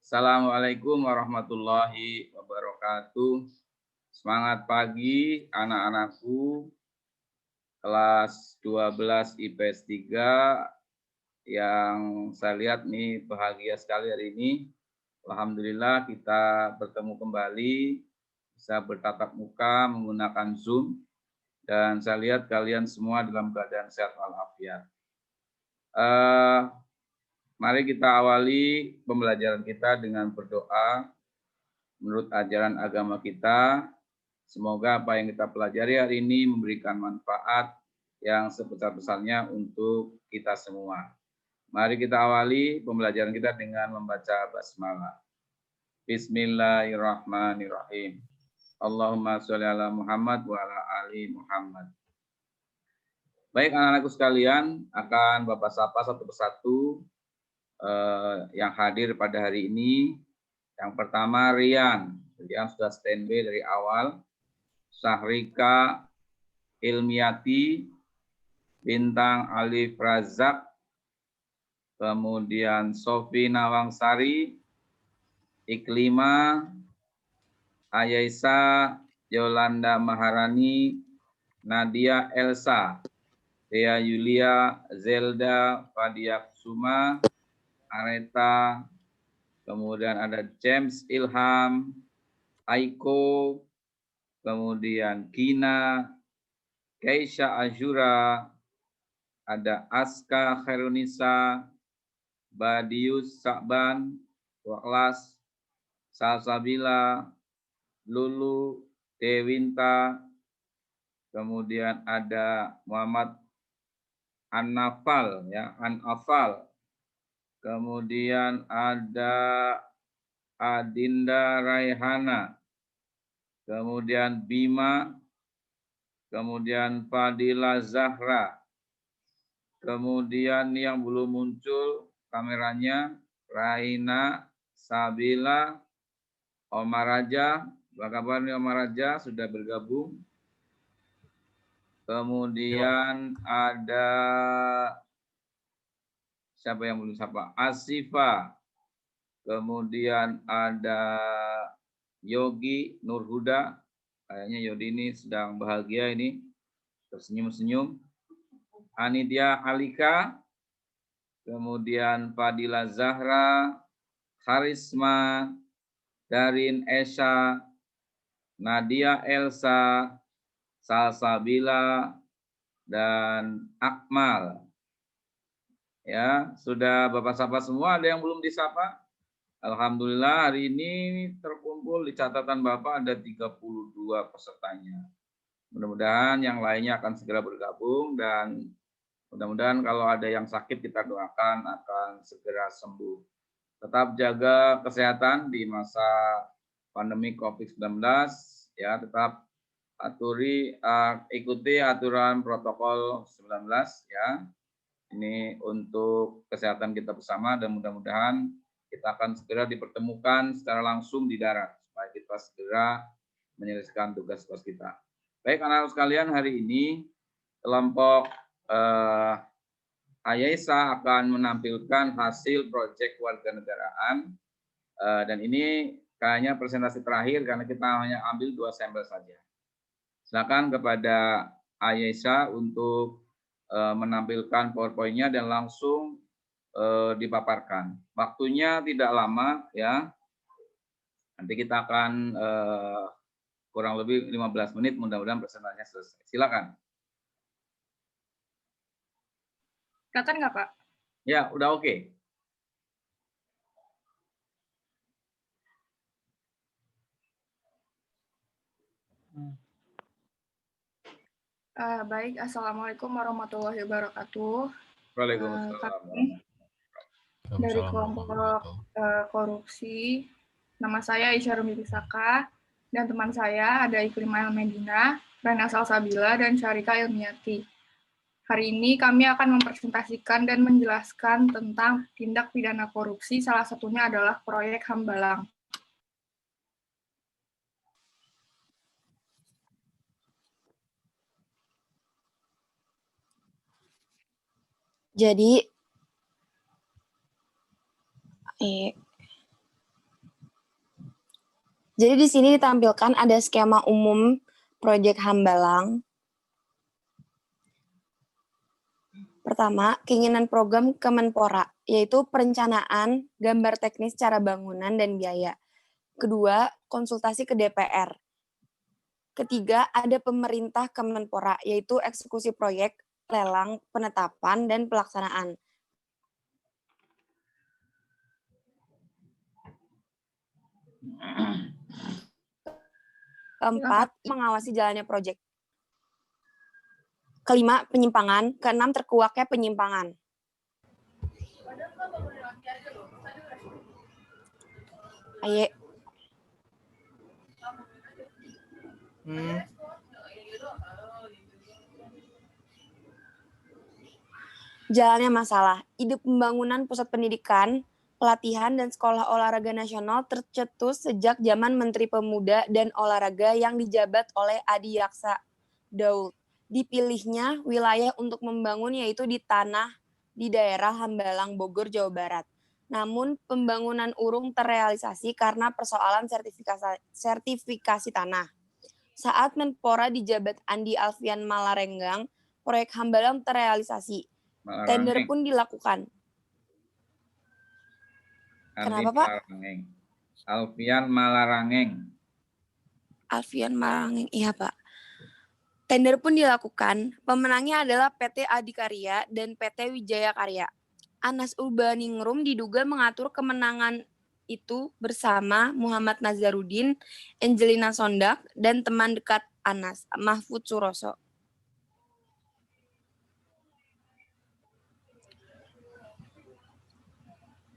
Assalamualaikum warahmatullahi wabarakatuh. Semangat pagi anak-anakku kelas 12 IPS 3 yang saya lihat nih bahagia sekali hari ini. Alhamdulillah kita bertemu kembali, bisa bertatap muka menggunakan Zoom, dan saya lihat kalian semua dalam keadaan sehat walafiat. Mari kita awali pembelajaran kita dengan berdoa menurut ajaran agama kita. Semoga apa yang kita pelajari hari ini memberikan manfaat yang sebesar-besarnya untuk kita semua. Mari kita awali pembelajaran kita dengan membaca basmalah. Bismillahirrahmanirrahim. Allahumma sholli ala Muhammad wa ala ali Muhammad. Baik anak-anakku sekalian, akan Bapak sapa satu persatu yang hadir pada hari ini. Yang pertama Rian sudah standby dari awal. Sahrika Ilmiati, Bintang Alif Razak, kemudian Sofi Nawangsari, Iklima, Ayaisa, Yolanda Maharani, Nadia Elsa, Dea Yulia, Zelda, Fadia Kusuma, Areta, kemudian ada James Ilham, Aiko, kemudian Kina, Keisha Azura, ada Aska Khairunisa, Badius Sakban, Waklas, Salsabila, Lulu, Dewinta, kemudian ada Muhammad Anafal, ya, Anafal, kemudian ada Adinda Raihana, kemudian Bima, kemudian Fadila Zahra, kemudian yang belum muncul kameranya Raina, Sabila, Omar Raja. Apa kabar nih Omar Raja, sudah bergabung? Kemudian ada siapa yang belum sapa? Asifa. Kemudian ada Yogi Nurhuda. Kayaknya Yogi ini sedang bahagia ini, tersenyum-senyum. Anidia Alika. Kemudian Fadila Zahra, Karisma, Darin Esha, Nadia Elsa, Salsabila, dan Akmal. Ya, sudah Bapak sapa semua, ada yang belum disapa? Alhamdulillah hari ini terkumpul di catatan Bapak ada 32 pesertanya. Mudah-mudahan yang lainnya akan segera bergabung, dan mudah-mudahan kalau ada yang sakit kita doakan akan segera sembuh. Tetap jaga kesehatan di masa pandemi COVID-19, ya, tetap ikuti aturan protokol 19, ya. Ini untuk kesehatan kita bersama, dan mudah-mudahan kita akan segera dipertemukan secara langsung di darat supaya kita segera menyelesaikan tugas-tugas kita. Baik anak-anak sekalian, hari ini kelompok Ayaisa akan menampilkan hasil proyek kewarganegaraan, dan ini kayaknya presentasi terakhir karena kita hanya ambil 2 sampel saja. Silakan kepada Ayaisa untuk menampilkan PowerPoint-nya dan langsung dipaparkan. Waktunya tidak lama, ya. Nanti kita akan kurang lebih 15 menit, mudah-mudahan presentasinya selesai. Silakan. Kelihatan nggak, Pak? Ya, udah oke. Baik, Assalamualaikum warahmatullahi wabarakatuh. Waalaikumsalam. Kami dari kelompok korupsi, nama saya Isya Rumi Pisaka, dan teman saya ada Iklima Medina, Raina Salsabila, dan Syarika Ilmiati. Hari ini kami akan mempresentasikan dan menjelaskan tentang tindak pidana korupsi, salah satunya adalah proyek Hambalang. Jadi, Jadi di sini ditampilkan ada skema umum proyek Hambalang. Pertama, keinginan program Kemenpora, yaitu perencanaan, gambar teknis cara bangunan dan biaya. Kedua, konsultasi ke DPR. Ketiga, ada pemerintah Kemenpora, yaitu eksekusi proyek, lelang, penetapan, dan pelaksanaan. Keempat, mengawasi jalannya proyek. Kelima, penyimpangan. Keenam, terkuaknya penyimpangan. Aye. Jalannya masalah. Ide pembangunan pusat pendidikan, pelatihan, dan sekolah olahraga nasional tercetus sejak zaman Menteri Pemuda dan Olahraga yang dijabat oleh Adi Yaksa Daud. Dipilihnya wilayah untuk membangun yaitu di daerah Hambalang, Bogor, Jawa Barat. Namun pembangunan urung terrealisasi karena persoalan sertifikasi tanah. Saat Menpora dijabat Andi Alfian Malarenggang, proyek Hambalang terrealisasi. Tender pun dilakukan. Kenapa, Pak? Alfian Malarangeng. Alfian Malarangeng, iya, Pak. Tender pun dilakukan. Pemenangnya adalah PT Adikarya dan PT Wijaya Karya. Anas Urbaningrum diduga mengatur kemenangan itu bersama Muhammad Nazarudin, Angelina Sondak, dan teman dekat Anas, Mahfud Suroso.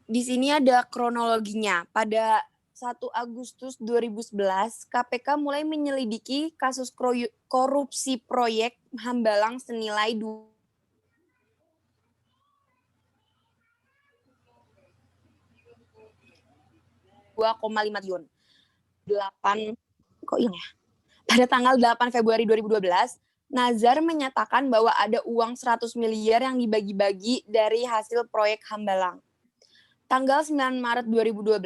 Di sini ada kronologinya. Pada 1 Agustus 2011, KPK mulai menyelidiki kasus korupsi proyek Hambalang senilai 2,5 triliun. Pada tanggal 8 Februari 2012, Nazar menyatakan bahwa ada uang 100 miliar yang dibagi-bagi dari hasil proyek Hambalang. Tanggal 9 Maret 2012,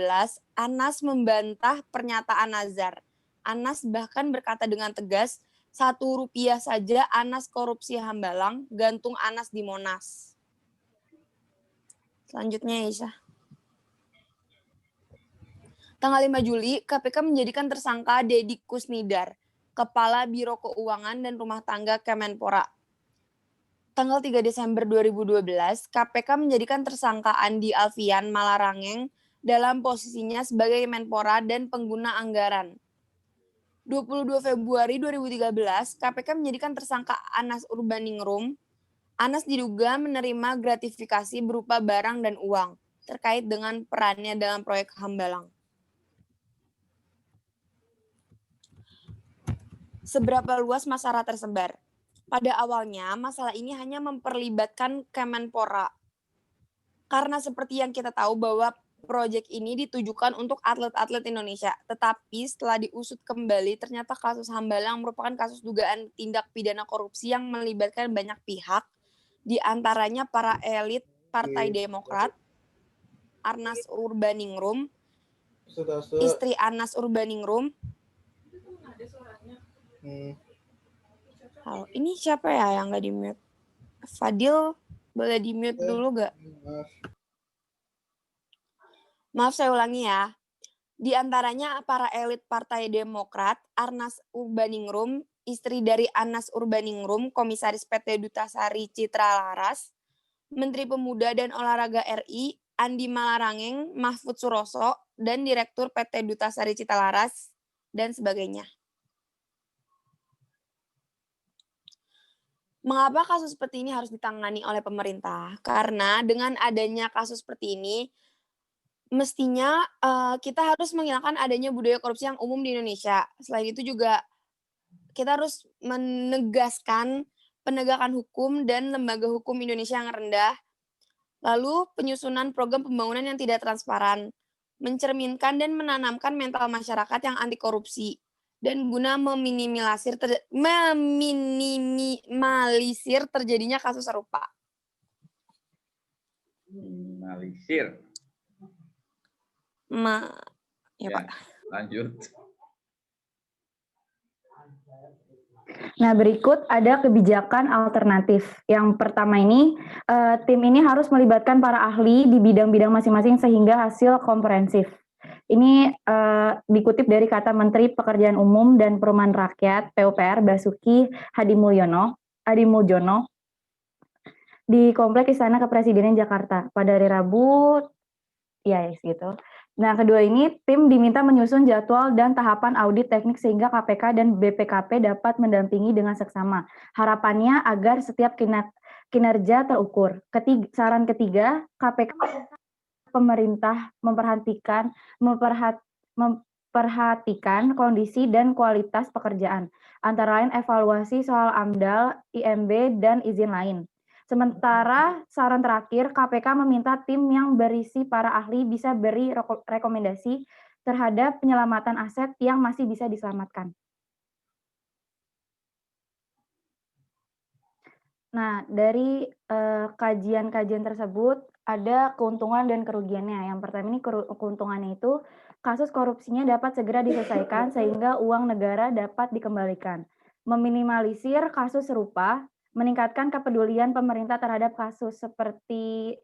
Anas membantah pernyataan Nazar. Anas bahkan berkata dengan tegas, Rp1 saja Anas korupsi Hambalang, gantung Anas di Monas. Selanjutnya, Aisyah. Tanggal 5 Juli, KPK menjadikan tersangka Dedi Kusnidar, Kepala Biro Keuangan dan Rumah Tangga Kemenpora. Tanggal 3 Desember 2012, KPK menjadikan tersangka Andi Alfian Malarangeng dalam posisinya sebagai Menpora dan pengguna anggaran. 22 Februari 2013, KPK menjadikan tersangka Anas Urbaningrum. Anas diduga menerima gratifikasi berupa barang dan uang terkait dengan perannya dalam proyek Hambalang. Seberapa luas masalah tersebar? Pada awalnya, masalah ini hanya memperlibatkan Kemenpora. Karena seperti yang kita tahu bahwa proyek ini ditujukan untuk atlet-atlet Indonesia. Tetapi setelah diusut kembali, ternyata kasus Hambalang merupakan kasus dugaan tindak pidana korupsi yang melibatkan banyak pihak, di antaranya para elit Partai Demokrat, Anas Urbaningrum, istri Anas Urbaningrum. Halo, ini siapa ya yang nggak di-mute? Fadil, boleh di-mute dulu nggak? Maaf, saya ulangi ya. Di antaranya para elit Partai Demokrat, Anas Urbaningrum, istri dari Anas Urbaningrum, Komisaris PT Dutasari Citra Laras, Menteri Pemuda dan Olahraga RI, Andi Malarangeng, Mahfud Suroso, dan Direktur PT Dutasari Citra Laras, dan sebagainya. Mengapa kasus seperti ini harus ditangani oleh pemerintah? Karena dengan adanya kasus seperti ini, mestinya kita harus menghilangkan adanya budaya korupsi yang umum di Indonesia. Selain itu juga kita harus menegaskan penegakan hukum dan lembaga hukum Indonesia yang rendah. Lalu penyusunan program pembangunan yang tidak transparan, mencerminkan dan menanamkan mental masyarakat yang anti korupsi. Dan guna meminimalisir terjadinya kasus serupa. Minimalisir. Ya, Pak. Lanjut. Nah, berikut ada kebijakan alternatif. Yang pertama ini, tim ini harus melibatkan para ahli di bidang-bidang masing-masing sehingga hasil komprehensif. Ini dikutip dari kata Menteri Pekerjaan Umum dan Perumahan Rakyat (PUPR) Basuki Hadimulyono di Kompleks Istana Kepresidenan Jakarta pada hari Rabu, ya gitu. Nah, kedua ini tim diminta menyusun jadwal dan tahapan audit teknik sehingga KPK dan BPKP dapat mendampingi dengan seksama. Harapannya agar setiap kinerja terukur. Saran ketiga, KPK pemerintah memperhatikan kondisi dan kualitas pekerjaan, antara lain evaluasi soal AMDAL, IMB, dan izin lain. Sementara saran terakhir, KPK meminta tim yang berisi para ahli bisa beri rekomendasi terhadap penyelamatan aset yang masih bisa diselamatkan. Nah, dari kajian-kajian tersebut ada keuntungan dan kerugiannya. Yang pertama ini keuntungannya itu kasus korupsinya dapat segera diselesaikan sehingga uang negara dapat dikembalikan. Meminimalisir kasus serupa, meningkatkan kepedulian pemerintah terhadap kasus seperti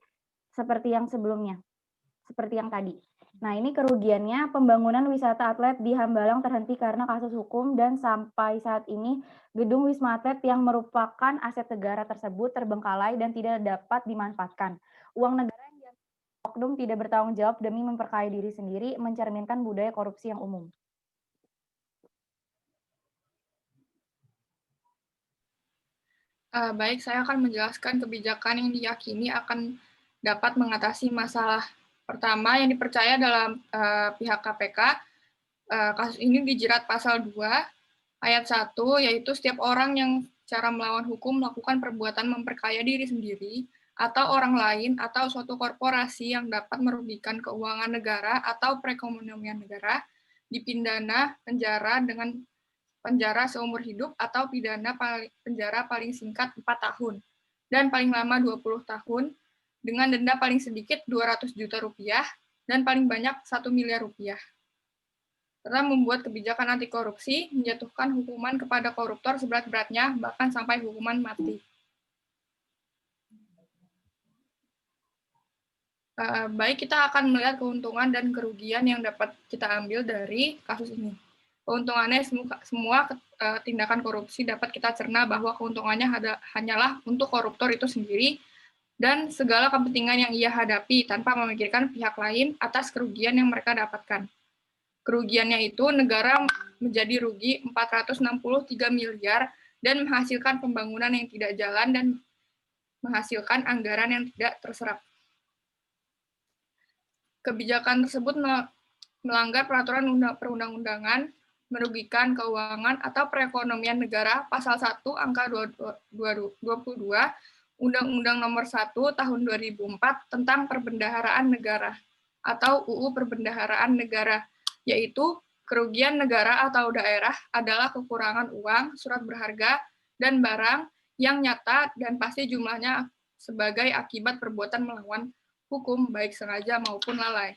yang sebelumnya, seperti yang tadi. Nah, ini kerugiannya, pembangunan wisata atlet di Hambalang terhenti karena kasus hukum dan sampai saat ini gedung Wisma Atlet yang merupakan aset negara tersebut terbengkalai dan tidak dapat dimanfaatkan. Uang negara yang oknum tidak bertanggung jawab demi memperkaya diri sendiri, mencerminkan budaya korupsi yang umum. Baik, saya akan menjelaskan kebijakan yang diyakini akan dapat mengatasi masalah pertama yang dipercaya dalam pihak KPK. Kasus ini dijerat pasal 2 ayat 1, yaitu setiap orang yang secara melawan hukum melakukan perbuatan memperkaya diri sendiri atau orang lain atau suatu korporasi yang dapat merugikan keuangan negara atau perekonomian negara, dipidana penjara dengan penjara seumur hidup atau pidana penjara paling singkat 4 tahun dan paling lama 20 tahun dengan denda paling sedikit 200 juta rupiah dan paling banyak 1 miliar rupiah. Serta membuat kebijakan anti korupsi, menjatuhkan hukuman kepada koruptor seberat-beratnya, bahkan sampai hukuman mati. Baik, kita akan melihat keuntungan dan kerugian yang dapat kita ambil dari kasus ini. Keuntungannya semua tindakan korupsi dapat kita cerna bahwa keuntungannya hanyalah untuk koruptor itu sendiri dan segala kepentingan yang ia hadapi tanpa memikirkan pihak lain atas kerugian yang mereka dapatkan. Kerugiannya itu negara menjadi rugi 463 miliar dan menghasilkan pembangunan yang tidak jalan dan menghasilkan anggaran yang tidak terserap. Kebijakan tersebut melanggar peraturan perundang-undangan, merugikan keuangan atau perekonomian negara pasal 1 angka 22 Undang-Undang Nomor 1 Tahun 2004 tentang Perbendaharaan Negara atau UU Perbendaharaan Negara, yaitu kerugian negara atau daerah adalah kekurangan uang, surat berharga, dan barang yang nyata dan pasti jumlahnya sebagai akibat perbuatan melawan hukum baik sengaja maupun lalai.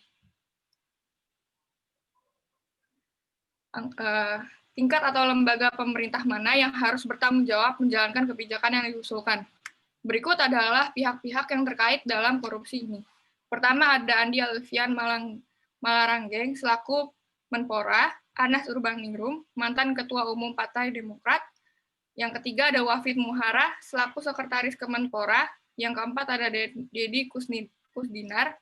Tingkat atau lembaga pemerintah mana yang harus bertanggung jawab menjalankan kebijakan yang diusulkan. Berikut adalah pihak-pihak yang terkait dalam korupsi ini. Pertama ada Andi Alfian Malarangeng selaku Menpora, Anas Urbaningrum, mantan Ketua Umum Partai Demokrat. Yang ketiga ada Wafid Muhara selaku Sekretaris Kemenpora. Yang keempat ada Dedi Kusdinar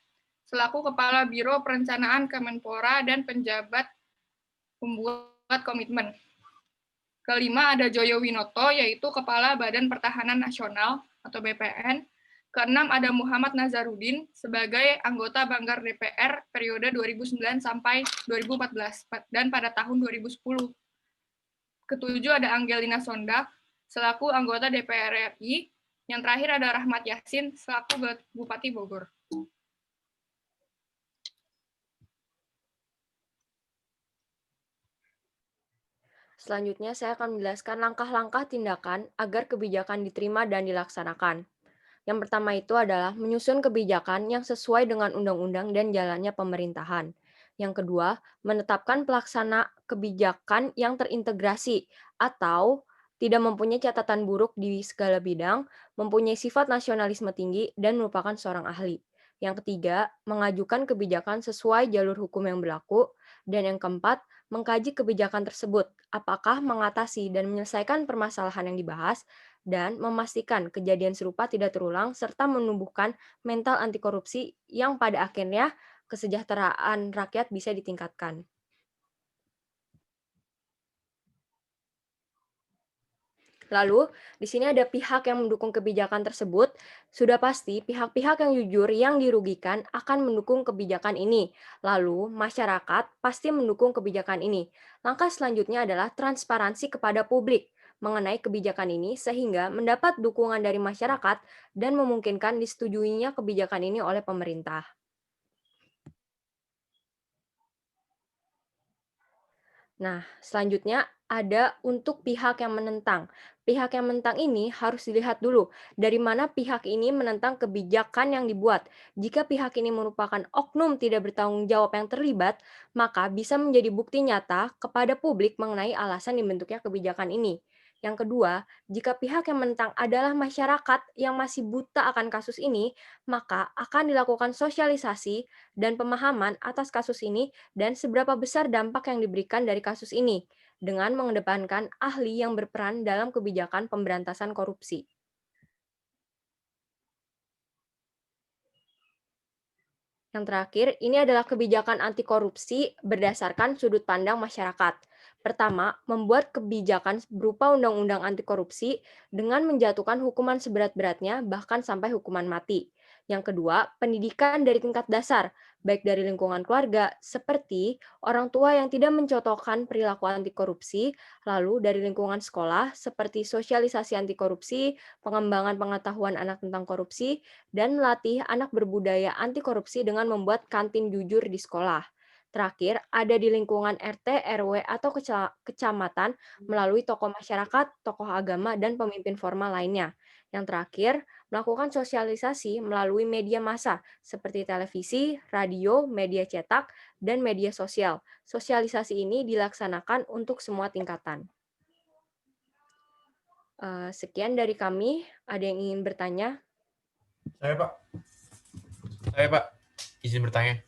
selaku Kepala Biro Perencanaan Kemenpora dan penjabat pembuat komitmen. Kelima ada Joyo Winoto, yaitu Kepala Badan Pertahanan Nasional atau BPN. Keenam ada Muhammad Nazarudin sebagai anggota Banggar DPR periode 2009 sampai 2014 dan pada tahun 2010. Ketujuh ada Angelina Sondak selaku anggota DPR RI. Yang terakhir ada Rahmat Yassin selaku Bupati Bogor. Selanjutnya, saya akan menjelaskan langkah-langkah tindakan agar kebijakan diterima dan dilaksanakan. Yang pertama itu adalah menyusun kebijakan yang sesuai dengan undang-undang dan jalannya pemerintahan. Yang kedua, menetapkan pelaksana kebijakan yang terintegrasi atau tidak mempunyai catatan buruk di segala bidang, mempunyai sifat nasionalisme tinggi, dan merupakan seorang ahli. Yang ketiga, mengajukan kebijakan sesuai jalur hukum yang berlaku. Dan yang keempat, mengkaji kebijakan tersebut, apakah mengatasi dan menyelesaikan permasalahan yang dibahas, dan memastikan kejadian serupa tidak terulang, serta menumbuhkan mental anti korupsi yang pada akhirnya kesejahteraan rakyat bisa ditingkatkan. Lalu, di sini ada pihak yang mendukung kebijakan tersebut. Sudah pasti, pihak-pihak yang jujur yang dirugikan akan mendukung kebijakan ini. Lalu, masyarakat pasti mendukung kebijakan ini. Langkah selanjutnya adalah transparansi kepada publik mengenai kebijakan ini sehingga mendapat dukungan dari masyarakat dan memungkinkan disetujuinya kebijakan ini oleh pemerintah. Nah, selanjutnya ada untuk pihak yang menentang. Pihak yang menentang ini harus dilihat dulu dari mana pihak ini menentang kebijakan yang dibuat. Jika pihak ini merupakan oknum tidak bertanggung jawab yang terlibat, maka bisa menjadi bukti nyata kepada publik mengenai alasan dibentuknya kebijakan ini. Yang kedua, jika pihak yang menentang adalah masyarakat yang masih buta akan kasus ini, maka akan dilakukan sosialisasi dan pemahaman atas kasus ini dan seberapa besar dampak yang diberikan dari kasus ini, dengan mengedepankan ahli yang berperan dalam kebijakan pemberantasan korupsi. Yang terakhir, ini adalah kebijakan anti korupsi berdasarkan sudut pandang masyarakat. Pertama, membuat kebijakan berupa undang-undang anti korupsi dengan menjatuhkan hukuman seberat-beratnya, bahkan sampai hukuman mati. Yang kedua, pendidikan dari tingkat dasar, baik dari lingkungan keluarga, seperti orang tua yang tidak mencontohkan perilaku anti korupsi, lalu dari lingkungan sekolah, seperti sosialisasi anti korupsi, pengembangan pengetahuan anak tentang korupsi, dan melatih anak berbudaya anti korupsi dengan membuat kantin jujur di sekolah. Terakhir, ada di lingkungan RT, RW, atau kecamatan melalui tokoh masyarakat, tokoh agama, dan pemimpin formal lainnya. Yang terakhir, melakukan sosialisasi melalui media massa seperti televisi, radio, media cetak, dan media sosial. Sosialisasi ini dilaksanakan untuk semua tingkatan. Sekian dari kami. Ada yang ingin bertanya? Saya Pak, izin bertanya.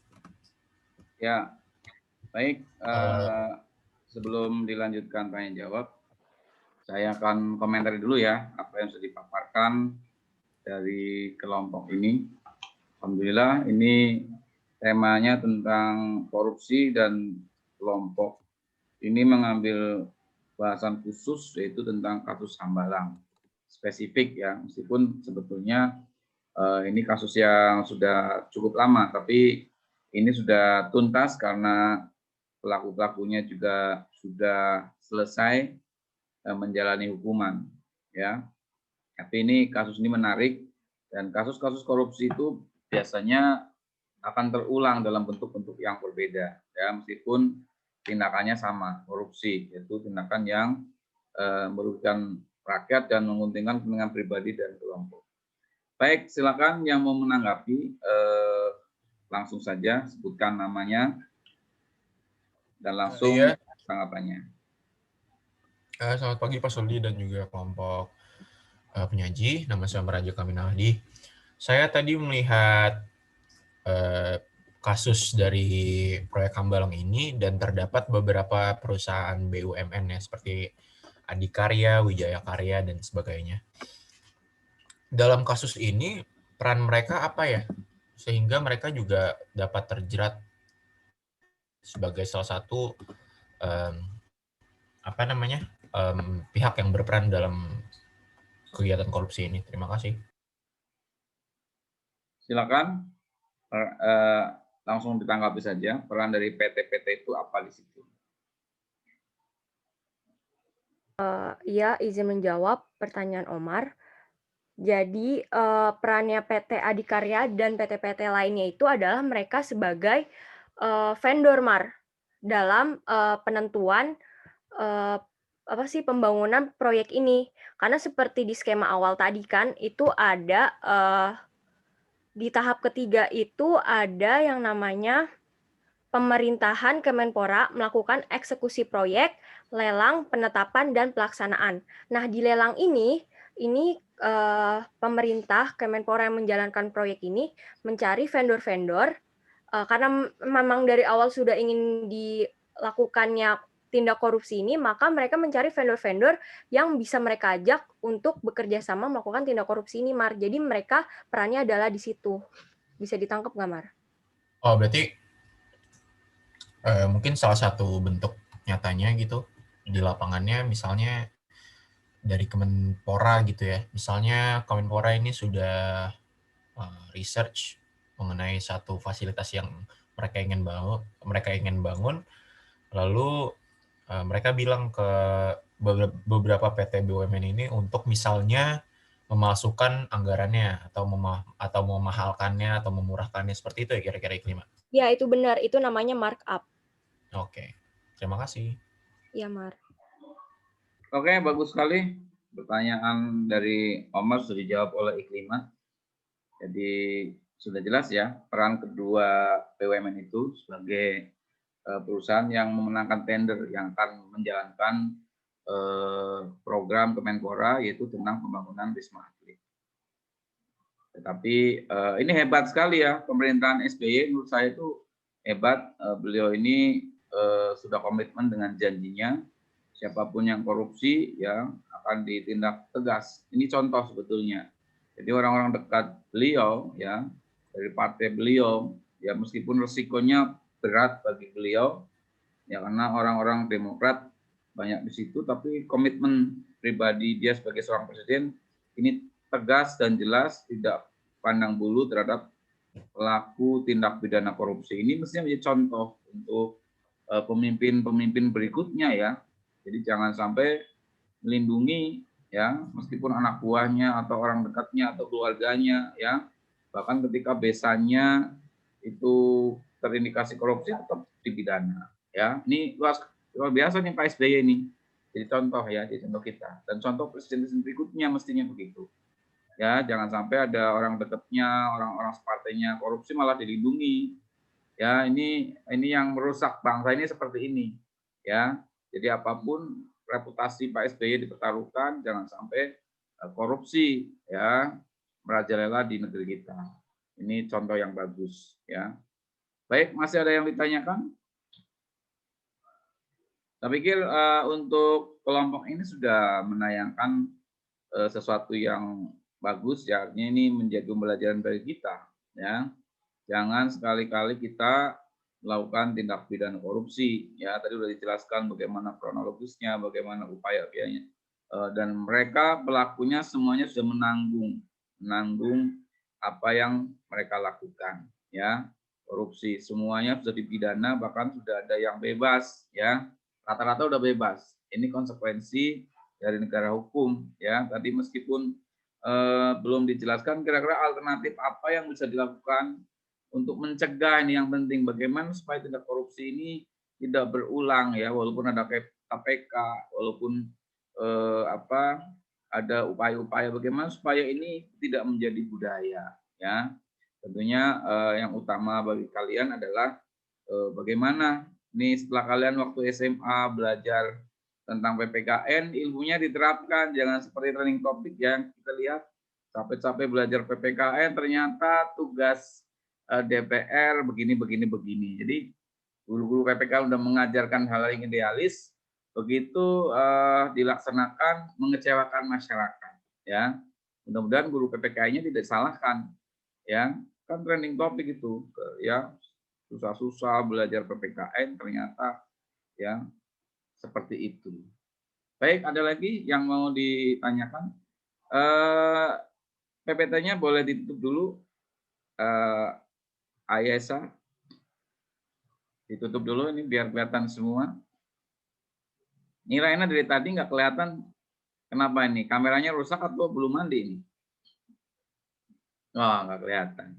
Ya, baik. Sebelum dilanjutkan tanya jawab, saya akan komentari dulu ya apa yang sudah dipaparkan dari kelompok ini. Alhamdulillah ini temanya tentang korupsi dan kelompok ini mengambil bahasan khusus yaitu tentang kasus Hambalang. Spesifik ya, meskipun sebetulnya ini kasus yang sudah cukup lama, tapi ini sudah tuntas karena pelaku-pelakunya juga sudah selesai menjalani hukuman. Ya, tapi kasus ini menarik dan kasus-kasus korupsi itu biasanya akan terulang dalam bentuk-bentuk yang berbeda. Ya, meskipun tindakannya sama, korupsi, yaitu tindakan yang merugikan rakyat dan menguntungkan kepentingan pribadi dan kelompok. Baik, silakan yang mau menanggapi langsung saja sebutkan namanya dan langsung tanggapannya. Selamat pagi Pak Soli dan juga kelompok penyaji. Nama saya Meraja Kaminaldi. Saya tadi melihat kasus dari proyek Hambalang ini dan terdapat beberapa perusahaan BUMN ya seperti Adikarya, Wijaya Karya dan sebagainya. Dalam kasus ini peran mereka apa ya? Sehingga mereka juga dapat terjerat sebagai salah satu pihak yang berperan dalam kegiatan korupsi ini. Terima kasih. Silakan langsung ditanggapi saja. Peran dari PT-PT itu apa di situ? Ya, izin menjawab pertanyaan Omar. Jadi perannya PT Adikarya dan PT-PT lainnya itu adalah mereka sebagai vendor dalam penentuan pembangunan proyek ini. Karena seperti di skema awal tadi kan itu ada di tahap ketiga itu ada yang namanya pemerintahan Kemenpora melakukan eksekusi proyek, lelang, penetapan, dan pelaksanaan. Nah, di lelang ini pemerintah Kemenpora yang menjalankan proyek ini mencari vendor-vendor karena memang dari awal sudah ingin dilakukannya tindak korupsi ini, maka mereka mencari vendor-vendor yang bisa mereka ajak untuk bekerja sama melakukan tindak korupsi ini, Mar. Jadi mereka perannya adalah di situ. Bisa ditangkap nggak, Mar? Oh, berarti mungkin salah satu bentuk nyatanya gitu di lapangannya, misalnya dari Kemenpora gitu ya. Misalnya Kemenpora ini sudah research mengenai satu fasilitas yang mereka ingin bangun, lalu mereka bilang ke beberapa PT BUMN ini untuk misalnya memasukkan anggarannya atau memahalkannya atau memurahkannya, seperti itu ya kira-kira Iklima? Ya, itu benar. Itu namanya markup. Oke, terima kasih. Iya, Mar. Oke, bagus sekali. Pertanyaan dari Omar sudah dijawab oleh Iklima. Jadi sudah jelas ya peran kedua BUMN itu sebagai perusahaan yang memenangkan tender yang akan menjalankan program Kemenpora, yaitu tentang pembangunan Wisma Atlet. Tetapi ini hebat sekali ya pemerintahan SBY, menurut saya itu hebat. Beliau ini sudah komitmen dengan janjinya, siapapun yang korupsi ya akan ditindak tegas. Ini contoh sebetulnya. Jadi orang-orang dekat beliau ya, dari partai beliau ya, meskipun resikonya berat bagi beliau ya, karena orang-orang Demokrat banyak di situ, tapi komitmen pribadi dia sebagai seorang presiden ini tegas dan jelas, tidak pandang bulu terhadap pelaku tindak pidana korupsi. Ini mestinya menjadi contoh untuk pemimpin-pemimpin berikutnya ya. Jadi jangan sampai melindungi ya, meskipun anak buahnya atau orang dekatnya atau keluarganya ya, bahkan ketika besannya itu terindikasi korupsi tetap dipidana ya. Ini luar biasa nih Pak SBY ini. Jadi contoh ya, jadi contoh kita, dan contoh presiden berikutnya mestinya begitu. Ya, jangan sampai ada orang dekatnya, orang-orang separtainya korupsi malah dilindungi. Ya, ini yang merusak bangsa ini seperti ini. Ya, jadi apapun reputasi Pak SBY dipertaruhkan, jangan sampai korupsi ya merajalela di negeri kita. Ini contoh yang bagus ya. Baik, masih ada yang ditanyakan? Saya pikir untuk kelompok ini sudah menayangkan sesuatu yang bagus ya, artinya ini menjadi pembelajaran bagi kita ya. Jangan sekali-kali kita melakukan tindak pidana korupsi ya. Tadi sudah dijelaskan bagaimana kronologisnya, bagaimana upaya-upayanya, dan mereka pelakunya semuanya sudah menanggung apa yang mereka lakukan ya. Korupsi semuanya sudah dipidana, bahkan sudah ada yang bebas ya, rata-rata sudah bebas. Ini konsekuensi dari negara hukum ya. Tadi meskipun belum dijelaskan kira-kira alternatif apa yang bisa dilakukan untuk mencegah, ini yang penting, bagaimana supaya tindak korupsi ini tidak berulang ya, walaupun ada KPK, walaupun ada upaya-upaya bagaimana supaya ini tidak menjadi budaya ya. Tentunya yang utama bagi kalian adalah bagaimana nih setelah kalian waktu SMA belajar tentang PPKN, ilmunya diterapkan, jangan seperti training topik yang kita lihat capek-capek belajar PPKN, ternyata tugas DPR begini. Jadi guru-guru PPKN sudah mengajarkan hal yang idealis, begitu dilaksanakan mengecewakan masyarakat ya. Mudah-mudahan guru PPKN-nya tidak disalahkan ya, kan trending topik itu ya, susah-susah belajar PPKN ternyata ya seperti itu. Baik, ada lagi yang mau ditanyakan? PPT-nya boleh ditutup dulu. Ayesa, ditutup dulu ini biar kelihatan semua. Ini Raina dari tadi nggak kelihatan. Kenapa ini? Kameranya rusak atau belum mandi ini? Oh, nggak kelihatan.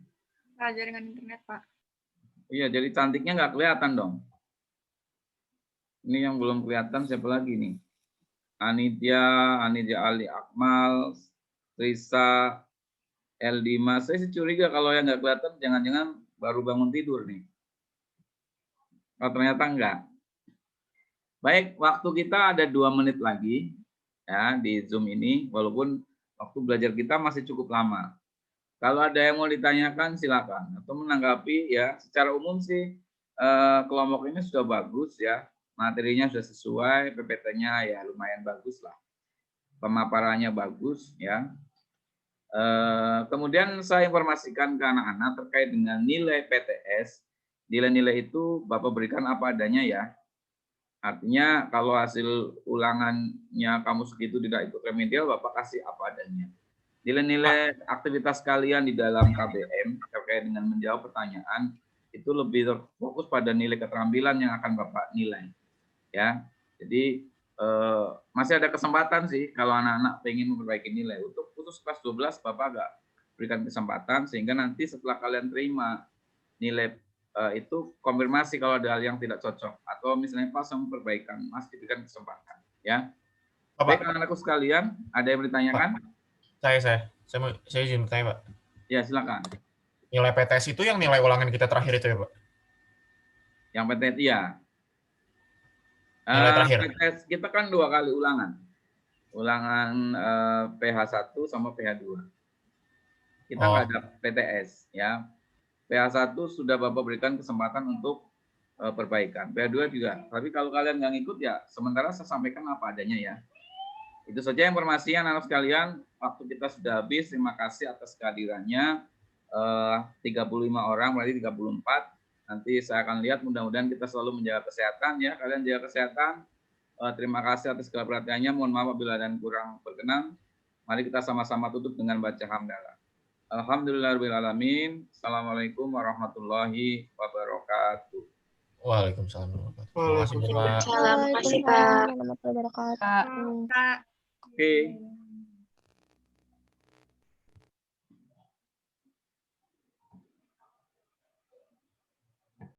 Jaringan internet, Pak. Iya, jadi cantiknya nggak kelihatan dong. Ini yang belum kelihatan siapa lagi nih? Anidya Ali Akmal, Risa, Eldima. Saya sih curiga kalau yang nggak kelihatan jangan-jangan baru bangun tidur nih. Oh, ternyata enggak. Baik, waktu kita ada 2 menit lagi ya di Zoom ini, walaupun waktu belajar kita masih cukup lama. Kalau ada yang mau ditanyakan silakan atau menanggapi ya. Secara umum sih kelompok ini sudah bagus ya, materinya sudah sesuai, PPT-nya ya lumayan bagus lah, pemaparannya bagus ya. Kemudian saya informasikan ke anak-anak terkait dengan nilai PTS. Nilai-nilai itu Bapak berikan apa adanya ya. Artinya kalau hasil ulangannya kamu segitu tidak ikut remedial, Bapak kasih apa adanya. Nilai-nilai aktivitas kalian di dalam KBM terkait dengan menjawab pertanyaan itu lebih fokus pada nilai keterampilan yang akan Bapak nilai. Ya, jadi masih ada kesempatan sih kalau anak-anak pengen memperbaiki nilai. Untuk khusus kelas 12 Bapak agak berikan kesempatan sehingga nanti setelah kalian terima nilai itu konfirmasi kalau ada hal yang tidak cocok atau misalnya pas sama perbaikan, Mas diberikan kesempatan ya. Baik anak-anakku sekalian, ada yang ditanyakan? Saya izin bertanya, Pak. Ya, silakan. Nilai PTS itu yang nilai ulangan kita terakhir itu ya, Pak? Yang PTS ya. Nilai terakhir. PTS kita kan 2 kali ulangan. Ulangan PH1 sama PH2. Kita nggak ada PTS ya. PH1 sudah Bapak berikan kesempatan untuk perbaikan. PH2 juga. Tapi kalau kalian nggak ngikut ya, sementara saya sampaikan apa adanya ya. Itu saja informasinya anak-anak sekalian. Waktu kita sudah habis. Terima kasih atas kehadirannya. 35 orang, berarti 34. Nanti saya akan lihat, mudah-mudahan kita selalu menjaga kesehatan ya. Kalian jaga kesehatan. Terima kasih atas segala perhatiannya. Mohon maaf apabila ada yang kurang berkenan. Mari kita sama-sama tutup dengan baca hamdalah. Alhamdulillahirrahmanirrahim. Assalamualaikum warahmatullahi wabarakatuh. Waalaikumsalam warahmatullahi wabarakatuh. Waalaikumsalam warahmatullahi wabarakatuh. Kak. Oke.